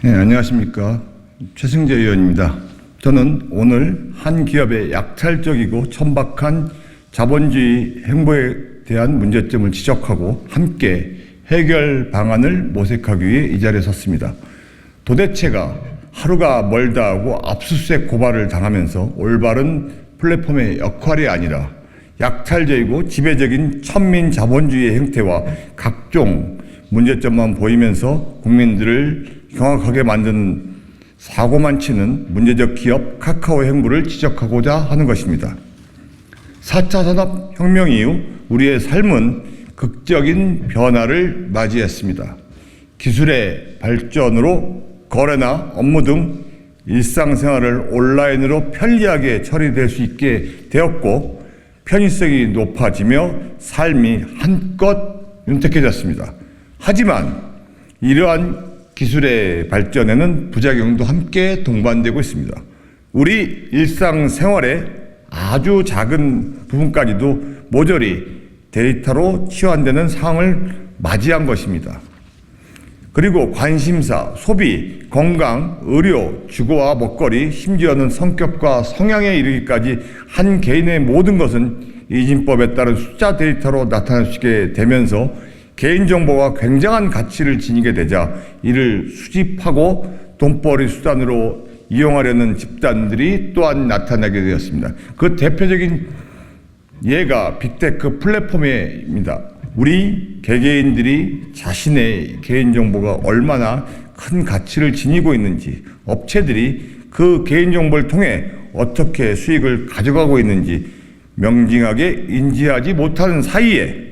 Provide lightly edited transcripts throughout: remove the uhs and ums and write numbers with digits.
네, 안녕하십니까. 최승재 의원입니다. 저는 오늘 한 기업의 약탈적이고 천박한 자본주의 행보에 대한 문제점을 지적하고 함께 해결 방안을 모색하기 위해 이 자리에 섰습니다. 도대체가 하루가 멀다 하고 압수수색 고발을 당하면서 올바른 플랫폼의 역할이 아니라 약탈적이고 지배적인 천민 자본주의의 행태와 각종 문제점만 보이면서 국민들을 경악하게 만든 사고만 치는 문제적 기업 카카오의 행보를 지적하고자 하는 것입니다. 4차 산업혁명 이후 우리의 삶은 극적인 변화를 맞이했습니다. 기술의 발전으로 거래나 업무 등 일상생활을 온라인으로 편리하게 처리될 수 있게 되었고 편의성이 높아지며 삶이 한껏 윤택해졌습니다. 하지만 이러한 기술의 발전에는 부작용도 함께 동반되고 있습니다. 우리 일상생활의 아주 작은 부분까지도 모조리 데이터로 치환되는 상황을 맞이한 것입니다. 그리고 관심사, 소비, 건강, 의료, 주거와 먹거리, 심지어는 성격과 성향에 이르기까지 한 개인의 모든 것은 이진법에 따른 숫자 데이터로 나타날 수 있게 되면서 개인정보가 굉장한 가치를 지니게 되자 이를 수집하고 돈벌이 수단으로 이용하려는 집단들이 또한 나타나게 되었습니다. 그 대표적인 예가 빅테크 플랫폼입니다. 우리 개개인들이 자신의 개인정보가 얼마나 큰 가치를 지니고 있는지, 업체들이 그 개인정보를 통해 어떻게 수익을 가져가고 있는지 명징하게 인지하지 못하는 사이에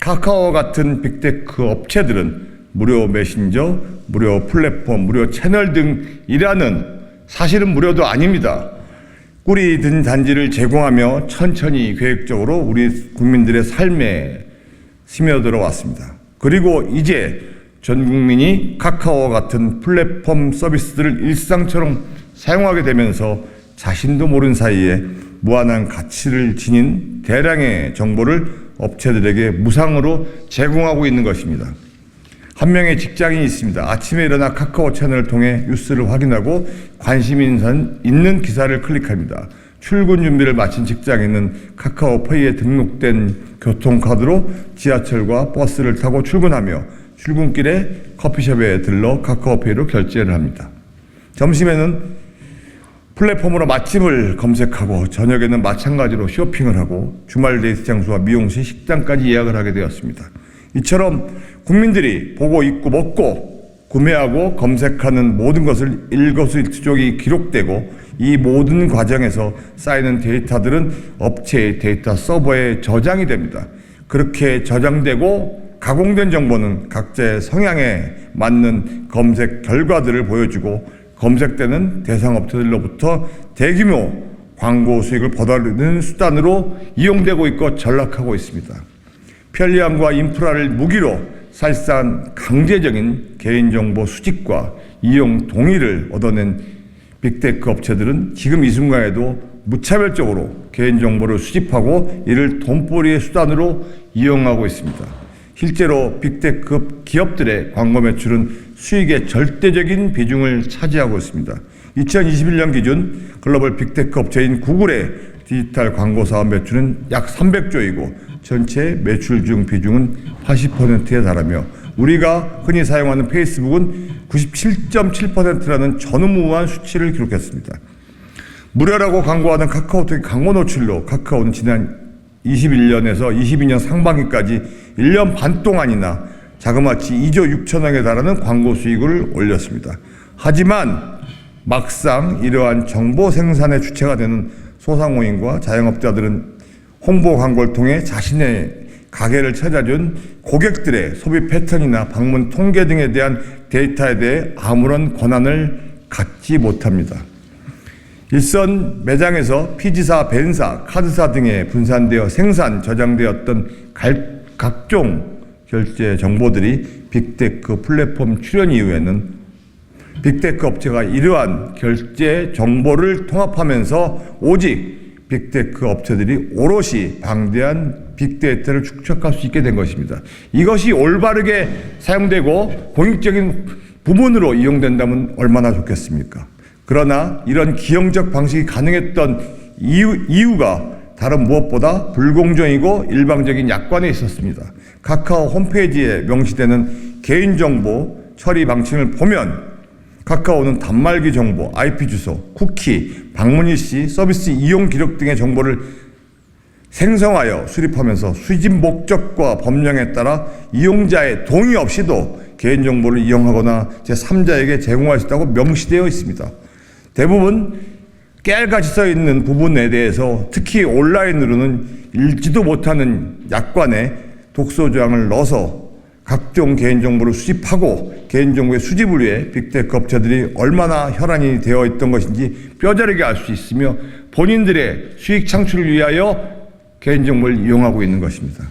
카카오 같은 빅테크 업체들은 무료 메신저, 무료 플랫폼, 무료 채널 등이라는 사실은 무료도 아닙니다. 꿀이 든 단지를 제공하며 천천히 계획적으로 우리 국민들의 삶에 스며들어 왔습니다. 그리고 이제 전 국민이 카카오 같은 플랫폼 서비스들을 일상처럼 사용하게 되면서 자신도 모르는 사이에 무한한 가치를 지닌 대량의 정보를 업체들에게 무상으로 제공하고 있는 것입니다. 한 명의 직장인이 있습니다. 아침에 일어나 카카오 채널을 통해 뉴스를 확인하고 관심 있는 기사를 클릭합니다. 출근 준비를 마친 직장인은 카카오페이에 등록된 교통카드로 지하철과 버스를 타고 출근하며 출근길에 커피숍에 들러 카카오페이로 결제를 합니다. 점심에는 플랫폼으로 맛집을 검색하고 저녁에는 마찬가지로 쇼핑을 하고 주말 데이트 장소와 미용실, 식당까지 예약을 하게 되었습니다. 이처럼 국민들이 보고 입고 먹고 구매하고 검색하는 모든 것을 일거수일투족이 기록되고 이 모든 과정에서 쌓이는 데이터들은 업체의 데이터 서버에 저장이 됩니다. 그렇게 저장되고 가공된 정보는 각자의 성향에 맞는 검색 결과들을 보여주고 검색되는 대상 업체들로부터 대규모 광고 수익을 벌어들이는 수단으로 이용되고 있고 전락하고 있습니다. 편리함과 인프라를 무기로 사실상 강제적인 개인정보 수집과 이용 동의를 얻어낸 빅테크 업체들은 지금 이 순간에도 무차별적으로 개인정보를 수집하고 이를 돈벌이의 수단으로 이용하고 있습니다. 실제로 빅테크 기업들의 광고 매출은 수익의 절대적인 비중을 차지하고 있습니다. 2021년 기준 글로벌 빅테크 업체인 구글의 디지털 광고 사업 매출은 약 300조이고 전체 매출 중 비중은 80%에 달하며 우리가 흔히 사용하는 페이스북은 97.7%라는 전무후무한 수치를 기록했습니다. 무료라고 광고하는 카카오톡의 광고 노출로 카카오는 지난 21년에서 22년 상반기까지 1년 반 동안이나 자그마치 2조 6천억에 달하는 광고 수익을 올렸습니다. 하지만 막상 이러한 정보 생산의 주체가 되는 소상공인과 자영업자들은 홍보 광고를 통해 자신의 가게를 찾아준 고객들의 소비 패턴이나 방문 통계 등에 대한 데이터에 대해 아무런 권한을 갖지 못합니다. 일선 매장에서 피지사, 벤사, 카드사 등에 분산되어 생산, 저장되었던 각종 결제 정보들이 빅테크 플랫폼 출현 이후에는 빅테크 업체가 이러한 결제 정보를 통합하면서 오직 빅테크 업체들이 오롯이 방대한 빅데이터를 축적할 수 있게 된 것입니다. 이것이 올바르게 사용되고 공익적인 부문으로 이용된다면 얼마나 좋겠습니까? 그러나 이런 기형적 방식이 가능했던 이유가 다른 무엇보다 불공정이고 일방적인 약관에 있었습니다. 카카오 홈페이지에 명시되는 개인정보 처리 방침을 보면 카카오는 단말기 정보, IP 주소, 쿠키, 방문 일시, 서비스 이용 기록 등의 정보를 생성하여 수립하면서 수집 목적과 법령에 따라 이용자의 동의 없이도 개인정보를 이용하거나 제3자에게 제공할 수 있다고 명시되어 있습니다. 대부분 깨알같이 써 있는 부분에 대해서 특히 온라인으로는 읽지도 못하는 약관에 독소조항을 넣어서 각종 개인정보를 수집하고 개인정보의 수집을 위해 빅테크 업체들이 얼마나 혈안이 되어 있던 것인지 뼈저리게 알 수 있으며 본인들의 수익 창출을 위하여 개인정보를 이용하고 있는 것입니다.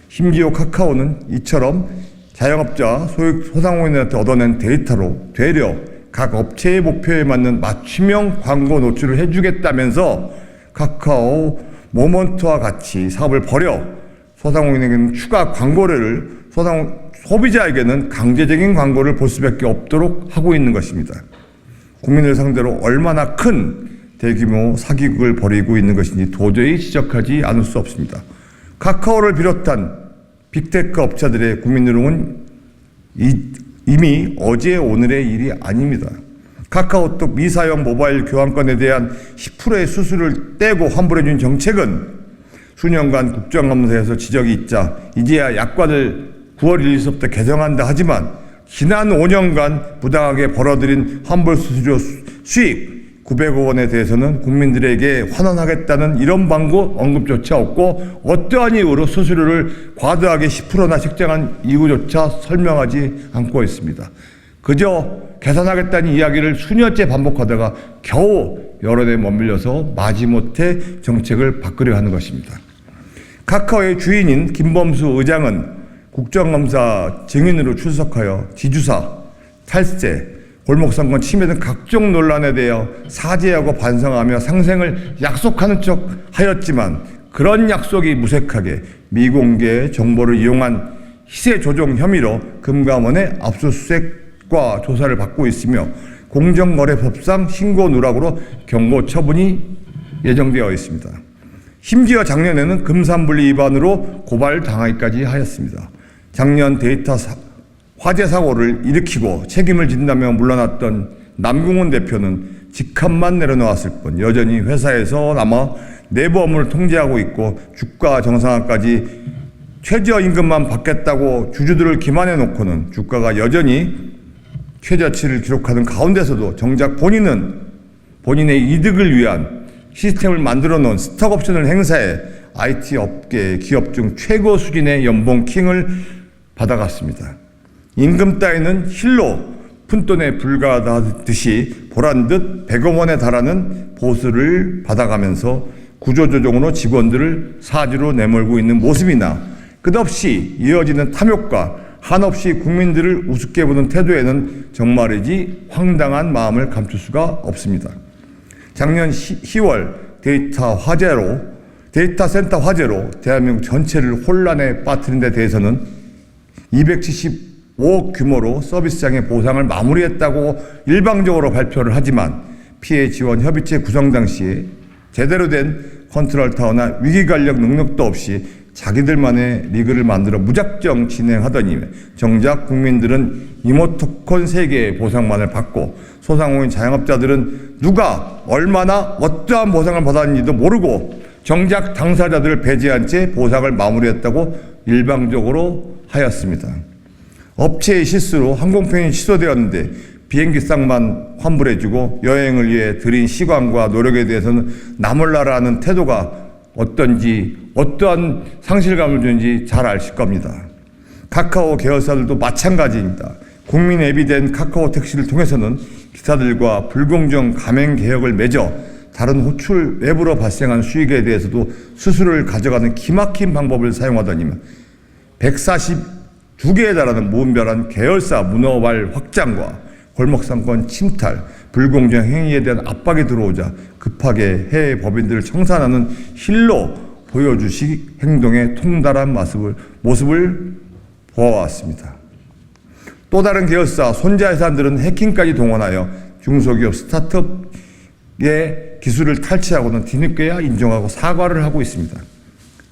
심지어 카카오는 이처럼 자영업자, 소상공인한테 얻어낸 데이터로 되려 각 업체의 목표에 맞는 맞춤형 광고 노출을 해주겠다면서 카카오 모먼트와 같이 사업을 벌여 소상공인에게는 추가 광고를 소비자에게는 강제적인 광고를 볼 수밖에 없도록 하고 있는 것입니다. 국민을 상대로 얼마나 큰 대규모 사기극을 벌이고 있는 것인지 도저히 지적하지 않을 수 없습니다. 카카오를 비롯한 빅테크 업체들의 국민 누름은 이미 어제 오늘의 일이 아닙니다. 카카오톡 미사용 모바일 교환권에 대한 10%의 수수료를 떼고 환불해준 정책은 수년간 국정감사에서 지적이 있자 이제야 약관을 9월 1일부터 개정한다 하지만 지난 5년간 부당하게 벌어들인 환불 수수료 수익 900억 원에 대해서는 국민들에게 환원하겠다는 이런 방구 언급조차 없고 어떠한 이유로 수수료를 과도하게 10%나 책정한 이유조차 설명하지 않고 있습니다. 그저 개선하겠다는 이야기를 수년째 반복하다가 겨우 여론에 머밀려서 마지못해 정책을 바꾸려 하는 것입니다. 카카오의 주인인 김범수 의장은 국정감사 증인으로 출석하여 지주사, 탈세, 골목상권 침해 등 각종 논란에 대해 사죄하고 반성하며 상생을 약속하는 척 하였지만 그런 약속이 무색하게 미공개 정보를 이용한 시세 조종 혐의로 금감원의 압수수색과 조사를 받고 있으며 공정거래법상 신고 누락으로 경고 처분이 예정되어 있습니다. 심지어 작년에는 금산분리 위반으로 고발당하기까지 하였습니다. 작년 데이터 화재 사고를 일으키고 책임을 진다며 물러났던 남궁훈 대표는 직함만 내려놓았을 뿐 여전히 회사에서 남아 내부 업무를 통제하고 있고 주가 정상화까지 최저임금만 받겠다고 주주들을 기만해 놓고는 주가가 여전히 최저치를 기록하는 가운데서도 정작 본인은 본인의 이득을 위한 시스템을 만들어 놓은 스톡옵션을 행사해 IT 업계 기업 중 최고 수준의 연봉 킹을 받아갔습니다. 임금 따위는 힐로 푼돈에 불과하듯이 보란듯 100억 원에 달하는 보수를 받아가면서 구조조정으로 직원들을 사지로 내몰고 있는 모습이나 끝없이 이어지는 탐욕과 한없이 국민들을 우습게 보는 태도에는 정말이지 황당한 마음을 감출 수가 없습니다. 작년 10월 데이터 센터 화재로 대한민국 전체를 혼란에 빠뜨린 데 대해서는 275억 규모로 서비스장의 보상을 마무리했다고 일방적으로 발표를 하지만 피해 지원 협의체 구성 당시에 제대로 된 컨트롤 타워나 위기관리 능력도 없이 자기들만의 리그를 만들어 무작정 진행하더니 정작 국민들은 이모티콘 3개의 보상만을 받고 소상공인 자영업자들은 누가 얼마나 어떠한 보상을 받았는지도 모르고 정작 당사자들을 배제한 채 보상을 마무리했다고 일방적으로 하였습니다. 업체의 실수로 항공편이 취소되었는데 비행기상만 환불해주고 여행을 위해 들인 시간과 노력에 대해서는 나몰라라는 태도가 어떤지 어떠한 상실감을 주는지 잘 아실 겁니다. 카카오 계열사들도 마찬가지입니다. 국민 앱이 된 카카오 택시를 통해서는 기사들과 불공정 가맹 개혁을 맺어 다른 호출 웹으로 발생한 수익에 대해서도 수수료를 가져가는 기막힌 방법을 사용하더니만 142개에 달하는 무분별한 계열사 문어발 확장과 골목상권 침탈, 불공정 행위에 대한 압박이 들어오자 급하게 해외 법인들을 청산하는 힐로 보여주식 행동에 통달한 모습을 보아왔습니다. 또 다른 계열사 손자회사들은 해킹까지 동원하여 중소기업 스타트업의 기술을 탈취하고는 뒤늦게야 인정하고 사과를 하고 있습니다.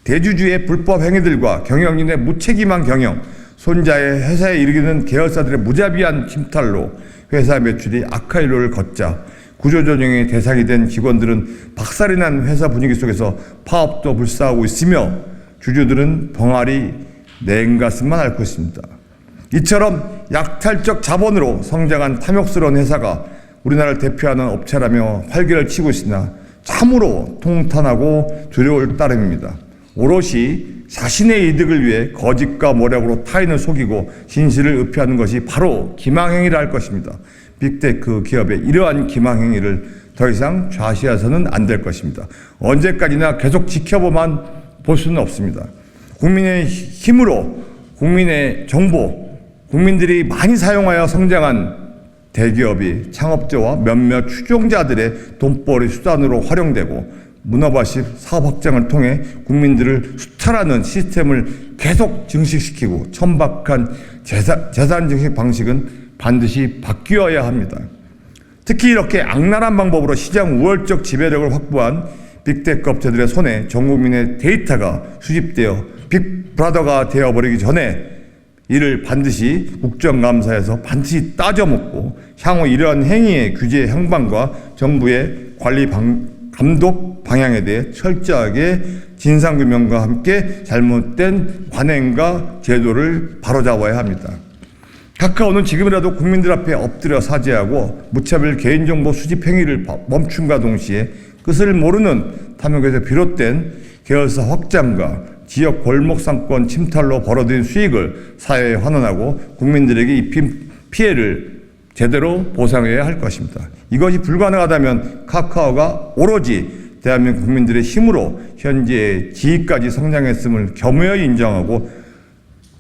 대주주의 불법 행위들과 경영진의 무책임한 경영, 손자의 회사에 이르기는 계열사들의 무자비한 침탈로 회사 매출이 악화일로를 걷자 구조조정의 대상이 된 직원들은 박살이 난 회사 분위기 속에서 파업도 불사하고 있으며 주주들은 벙아리 냉가슴만 앓고 있습니다. 이처럼 약탈적 자본으로 성장한 탐욕스러운 회사가 우리나라를 대표하는 업체라며 활개를 치고 있으나 참으로 통탄하고 두려울 따름입니다. 오롯이 자신의 이득을 위해 거짓과 모략으로 타인을 속이고 진실을 의표하는 것이 바로 기망행위라 할 것입니다. 빅테크 기업의 이러한 기망행위를 더 이상 좌시해서는 안 될 것입니다. 언제까지나 계속 지켜보만 볼 수는 없습니다. 국민의 힘으로 국민의 정보, 국민들이 많이 사용하여 성장한 대기업이 창업자와 몇몇 추종자들의 돈벌이 수단으로 활용되고 문어발식 사업 확장을 통해 국민들을 수탈하는 시스템을 계속 증식시키고 천박한 재산 증식 방식은 반드시 바뀌어야 합니다. 특히 이렇게 악랄한 방법으로 시장 우월적 지배력을 확보한 빅테크 업체들의 손에 전 국민의 데이터가 수집되어 빅브라더가 되어버리기 전에 이를 반드시 국정감사에서 반드시 따져먹고 향후 이러한 행위의 규제 형방과 정부의 관리 감독 방향에 대해 철저하게 진상규명과 함께 잘못된 관행과 제도를 바로잡아야 합니다. 카카오는 지금이라도 국민들 앞에 엎드려 사죄하고 무차별 개인정보 수집 행위를 멈춤과 동시에 끝을 모르는 탐욕에서 비롯된 계열사 확장과 지역 골목 상권 침탈로 벌어들인 수익을 사회에 환원하고 국민들에게 입힌 피해를 제대로 보상해야 할 것입니다. 이것이 불가능하다면 카카오가 오로지 대한민국 국민들의 힘으로 현재의 지위까지 성장했음을 겸허히 인정하고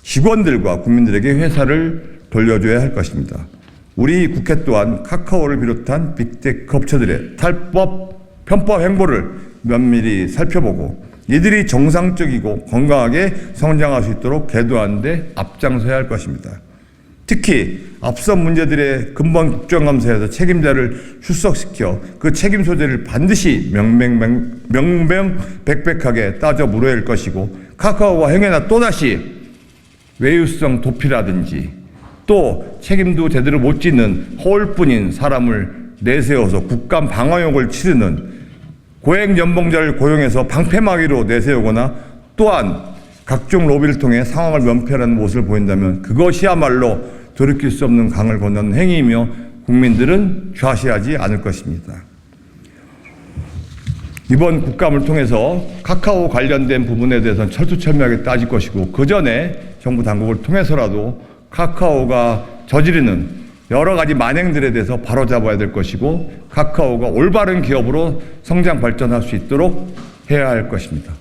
직원들과 국민들에게 회사를 돌려줘야 할 것입니다. 우리 국회 또한 카카오를 비롯한 빅테크 업체들의 탈법, 편법 행보를 면밀히 살펴보고 이들이 정상적이고 건강하게 성장할 수 있도록 계도하는 데 앞장서야 할 것입니다. 특히 앞선 문제들의 근본 국정감사에서 책임자를 출석시켜 그 책임 소재를 반드시 명명백백하게 따져 물어야 할 것이고 카카오가 행여나 또다시 외유성 도피라든지 또 책임도 제대로 못 짓는 허울뿐인 사람을 내세워서 국감 방어용을 치르는 고액연봉자를 고용해서 방패막이로 내세우거나 또한 각종 로비를 통해 상황을 면피하는 모습을 보인다면 그것이야말로 돌이킬 수 없는 강을 건너는 행위이며 국민들은 좌시하지 않을 것입니다. 이번 국감을 통해서 카카오 관련된 부분에 대해서는 철두철미하게 따질 것이고 그 전에 정부 당국을 통해서라도 카카오가 저지르는 여러 가지 만행들에 대해서 바로잡아야 될 것이고 카카오가 올바른 기업으로 성장 발전할 수 있도록 해야 할 것입니다.